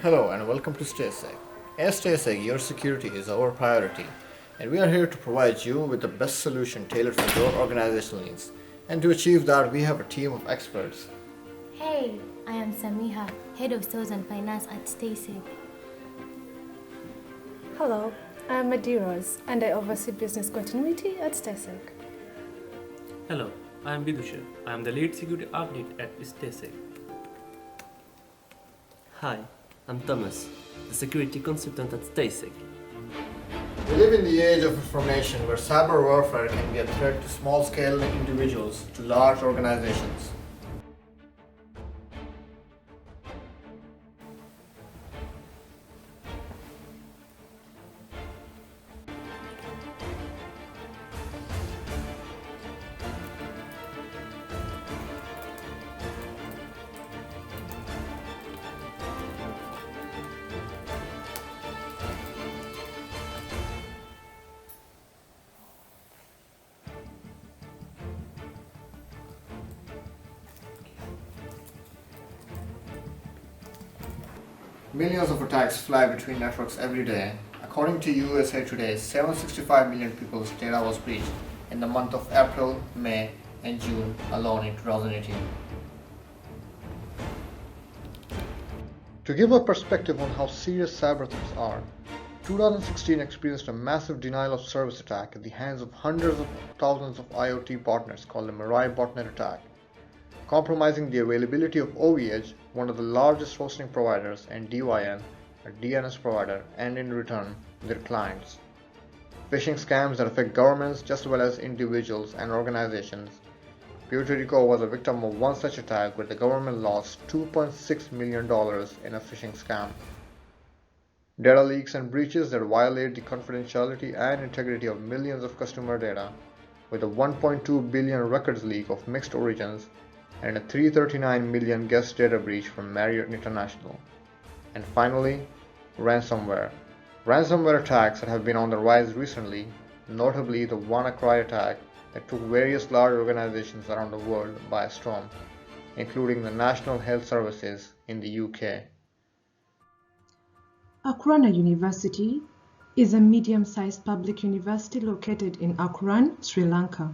Hello and welcome to StaySec. As StaySec, your security is our priority, and we are here to provide you with the best solution tailored for your organizational needs. And to achieve that, we have a team of experts. Hey, I am Samiha, Head of Sales and Finance at StaySec. Hello, I am Madiros and I oversee business continuity at StaySec. Hello, I am Vidusha. I am the lead security architect at Stockholm. Hi, I'm Thomas, the security consultant at Stockholm. We live in the age of information where cyber warfare can be a threat to small-scale individuals to large organizations. Millions of attacks fly between networks every day. According to USA Today, 765 million people's data was breached in the month of April, May, and June alone in 2018. To give a perspective on how serious cyber threats are, 2016 experienced a massive denial of service attack at the hands of hundreds of thousands of IoT botnets called the Mirai botnet attack, compromising the availability of OVH, one of the largest hosting providers, and DYN, a DNS provider, and in return, their clients. Phishing scams that affect governments just as well as individuals and organizations. Puerto Rico was a victim of one such attack where the government lost $2.6 million in a phishing scam. Data leaks and breaches that violate the confidentiality and integrity of millions of customer data, with a 1.2 billion records leak of mixed origins and a 339 million guest data breach from Marriott International. And finally, ransomware. Ransomware attacks that have been on the rise recently, notably the WannaCry attack that took various large organizations around the world by storm, including the National Health Services in the UK. Akurana University is a medium-sized public university located in Akuran, Sri Lanka.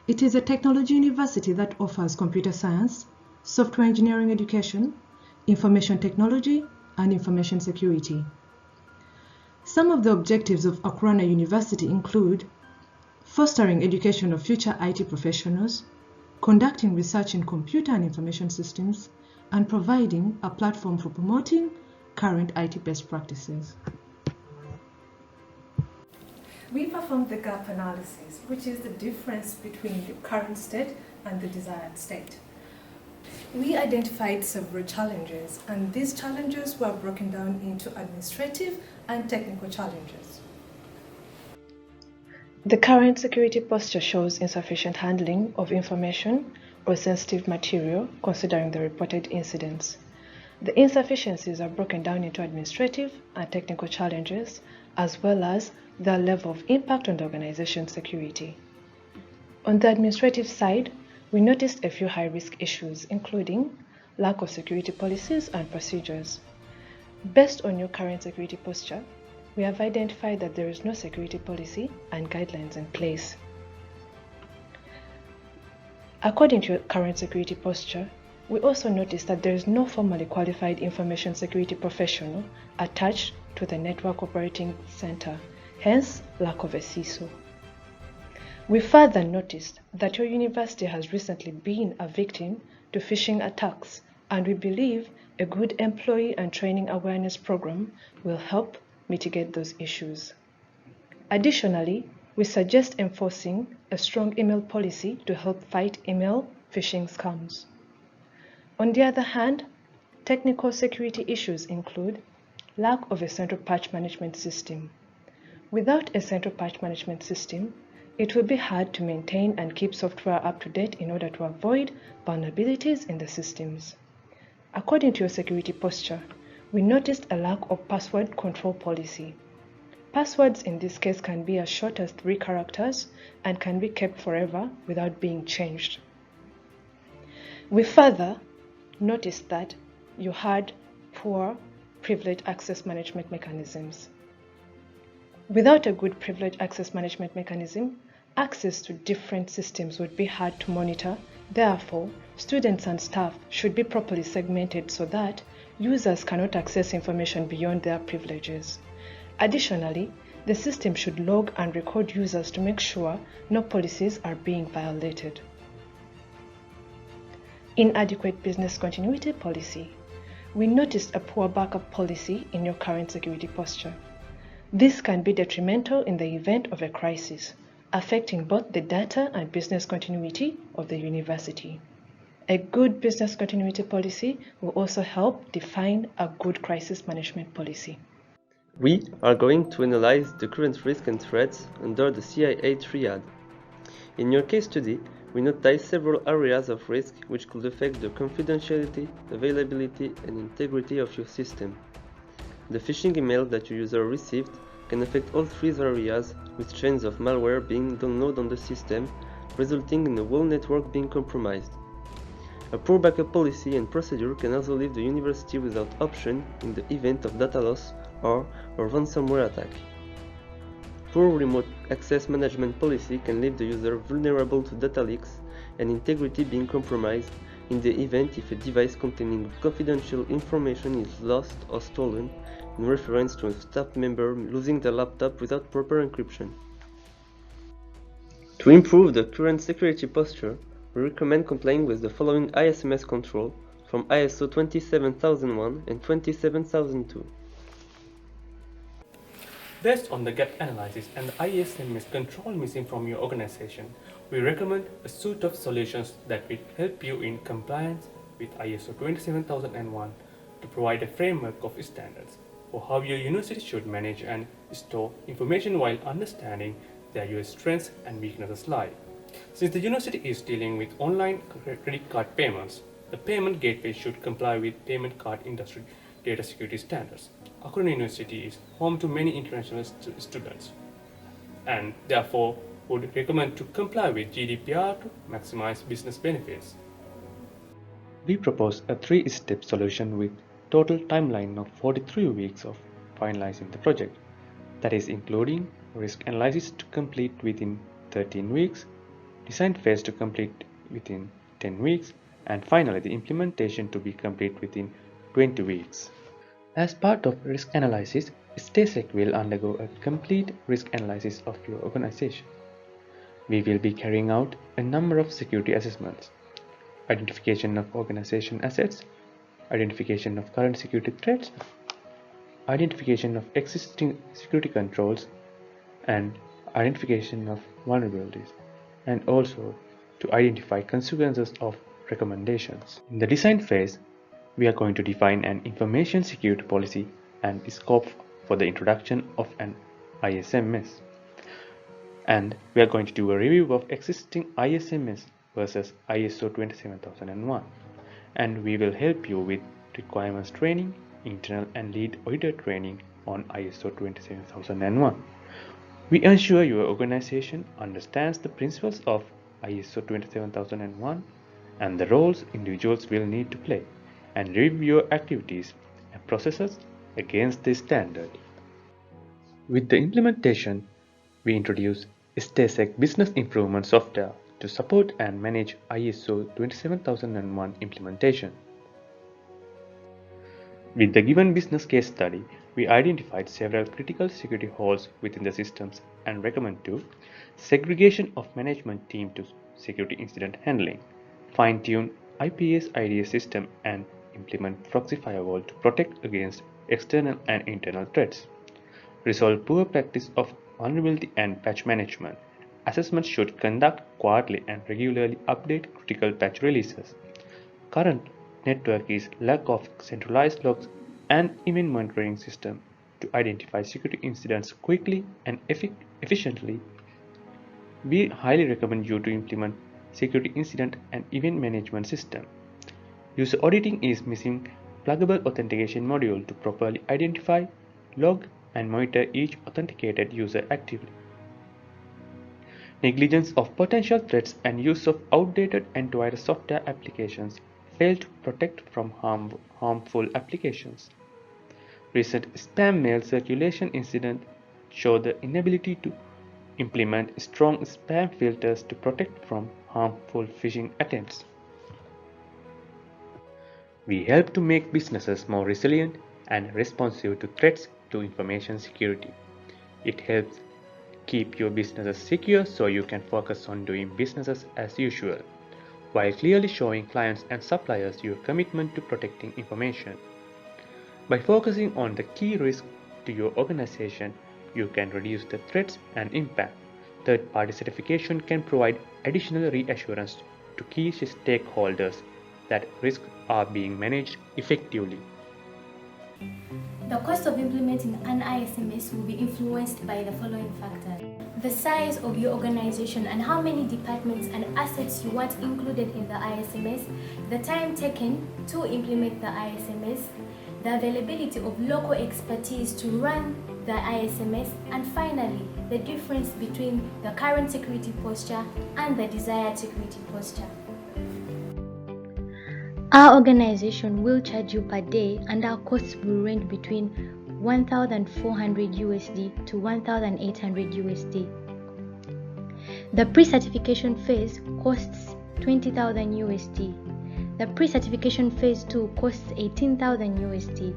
It is a technology university that offers computer science, software engineering education, information technology, and information security. Some of the objectives of Akurana University include fostering education of future IT professionals, conducting research in computer and information systems, and providing a platform for promoting current IT best practices. We performed the gap analysis, which is the difference between the current state and the desired state. We identified several challenges, and these challenges were broken down into administrative and technical challenges. The current security posture shows insufficient handling of information or sensitive material considering the reported incidents. The insufficiencies are broken down into administrative and technical challenges, as well as their level of impact on the organization's security. On the administrative side, we noticed a few high-risk issues, including lack of security policies and procedures. Based on your current security posture, we have identified that there is no security policy and guidelines in place. According to your current security posture, we also noticed that there is no formally qualified information security professional attached to the Network Operating Center, hence lack of a CISO. We further noticed that your university has recently been a victim to phishing attacks, and we believe a good employee and training awareness program will help mitigate those issues. Additionally, we suggest enforcing a strong email policy to help fight email phishing scams. On the other hand, technical security issues include lack of a central patch management system. Without a central patch management system, it will be hard to maintain and keep software up to date in order to avoid vulnerabilities in the systems. According to your security posture, we noticed a lack of password control policy. Passwords in this case can be as short as 3 characters and can be kept forever without being changed. We further noticed that you had poor privileged access management mechanisms. Without a good privileged access management mechanism, access to different systems would be hard to monitor. Therefore, students and staff should be properly segmented so that users cannot access information beyond their privileges. Additionally, the system should log and record users to make sure no policies are being violated. Inadequate business continuity policy. We noticed a poor backup policy in your current security posture. This can be detrimental in the event of a crisis, affecting both the data and business continuity of the university. A good business continuity policy will also help define a good crisis management policy. We are going to analyze the current risks and threats under the CIA triad. In your case study, we notice several areas of risk which could affect the confidentiality, availability, and integrity of your system. The phishing email that your user received can affect all three areas, with chains of malware being downloaded on the system, resulting in the whole network being compromised. A poor backup policy and procedure can also leave the university without option in the event of data loss or a ransomware attack. Poor remote access management policy can leave the user vulnerable to data leaks and integrity being compromised in the event if a device containing confidential information is lost or stolen, in reference to a staff member losing their laptop without proper encryption. To improve the current security posture, we recommend complying with the following ISMS control from ISO 27001 and 27002. Based on the gap analysis and the ISMS control missing from your organization, we recommend a suite of solutions that will help you in compliance with ISO 27001 to provide a framework of standards for how your university should manage and store information while understanding where your strengths and weaknesses lie. Since the university is dealing with online credit card payments, the payment gateway should comply with payment card industry data security standards. Akron University is home to many international students and therefore would recommend to comply with GDPR to maximize business benefits. We propose a 3-step solution with total timeline of 43 weeks of finalizing the project, that is including risk analysis to complete within 13 weeks, design phase to complete within 10 weeks, and finally the implementation to be complete within 20 weeks. As part of risk analysis, STASEC will undergo a complete risk analysis of your organization. We will be carrying out a number of security assessments: identification of organization assets, identification of current security threats, identification of existing security controls, and identification of vulnerabilities, and also to identify consequences of recommendations. In the design phase, we are going to define an information security policy and scope for the introduction of an ISMS. And we are going to do a review of existing ISMS versus ISO 27001. And we will help you with requirements training, internal and lead auditor training on ISO 27001. We ensure your organization understands the principles of ISO 27001 and the roles individuals will need to play, and review your activities and processes against this standard. With the implementation, we introduce STASEC Business Improvement Software to support and manage ISO 27001 implementation. With the given business case study, we identified several critical security holes within the systems and recommend to segregation of management team to security incident handling, fine-tune IPS-IDS system and implement proxy firewall to protect against external and internal threats, resolve poor practice of vulnerability and patch management. Assessments should conduct quarterly and regularly update critical patch releases. Current network is lack of centralized logs and event monitoring system to identify security incidents quickly and efficiently. We highly recommend you to implement security incident and event management system. User auditing is missing pluggable authentication module to properly identify, log, and monitor each authenticated user actively. Negligence of potential threats and use of outdated antivirus software applications fail to protect from harmful applications. Recent spam mail circulation incidents show the inability to implement strong spam filters to protect from harmful phishing attempts. We help to make businesses more resilient and responsive to threats to information security. It helps keep your businesses secure so you can focus on doing businesses as usual, while clearly showing clients and suppliers your commitment to protecting information. By focusing on the key risks to your organization, you can reduce the threats and impact. Third-party certification can provide additional reassurance to key stakeholders that risks are being managed effectively. The cost of implementing an ISMS will be influenced by the following factors: the size of your organization and how many departments and assets you want included in the ISMS, the time taken to implement the ISMS, the availability of local expertise to run the ISMS, and finally, the difference between the current security posture and the desired security posture. Our organization will charge you per day, and our costs will range between $1,400 to $1,800. The pre-certification phase costs $20,000. The pre-certification phase 2 costs $18,000.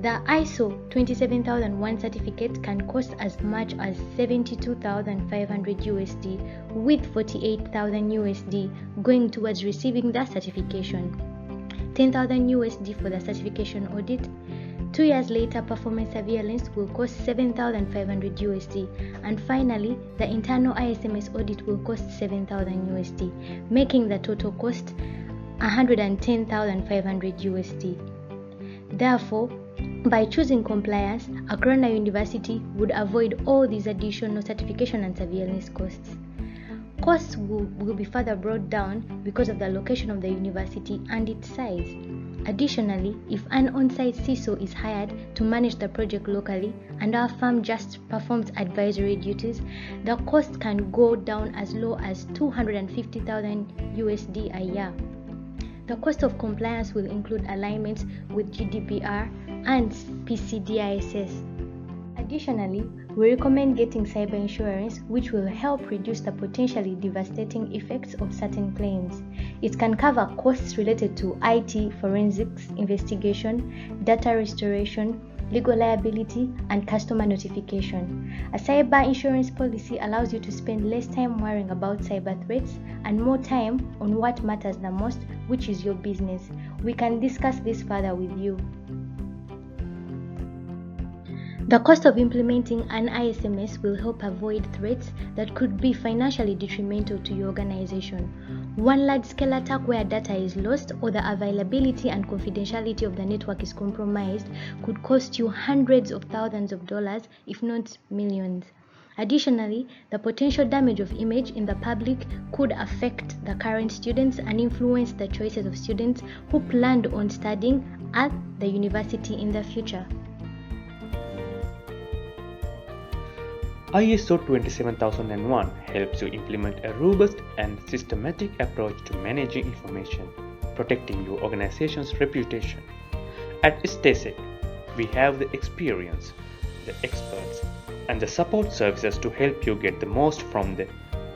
The ISO 27001 certificate can cost as much as $72,500, with $48,000 going towards receiving the certification, $10,000 for the certification audit. 2 years later, performance surveillance will cost $7,500, and finally, the internal ISMS audit will cost $7,000, making the total cost $110,500. Therefore, by choosing compliance, Accra University would avoid all these additional certification and surveillance costs. Costs will be further brought down because of the location of the university and its size. Additionally, if an on-site CISO is hired to manage the project locally and our firm just performs advisory duties, the cost can go down as low as $250,000 a year. The cost of compliance will include alignment with GDPR and PCDISS. Additionally, we recommend getting cyber insurance, which will help reduce the potentially devastating effects of certain claims. It can cover costs related to IT, forensics, investigation, data restoration, legal liability, and customer notification. A cyber insurance policy allows you to spend less time worrying about cyber threats and more time on what matters the most, which is your business. We can discuss this further with you. The cost of implementing an ISMS will help avoid threats that could be financially detrimental to your organization. One large-scale attack where data is lost or the availability and confidentiality of the network is compromised could cost you hundreds of thousands of dollars, if not millions. Additionally, the potential damage of image in the public could affect the current students and influence the choices of students who planned on studying at the university in the future. ISO 27001 helps you implement a robust and systematic approach to managing information, protecting your organization's reputation. At Stockholm, we have the experience, the experts, and the support services to help you get the most from the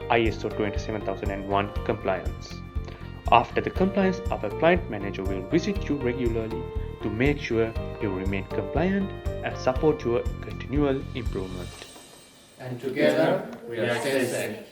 ISO 27001 compliance. After the compliance, our client manager will visit you regularly to make sure you remain compliant and support your continual improvement. And together we are Secorg.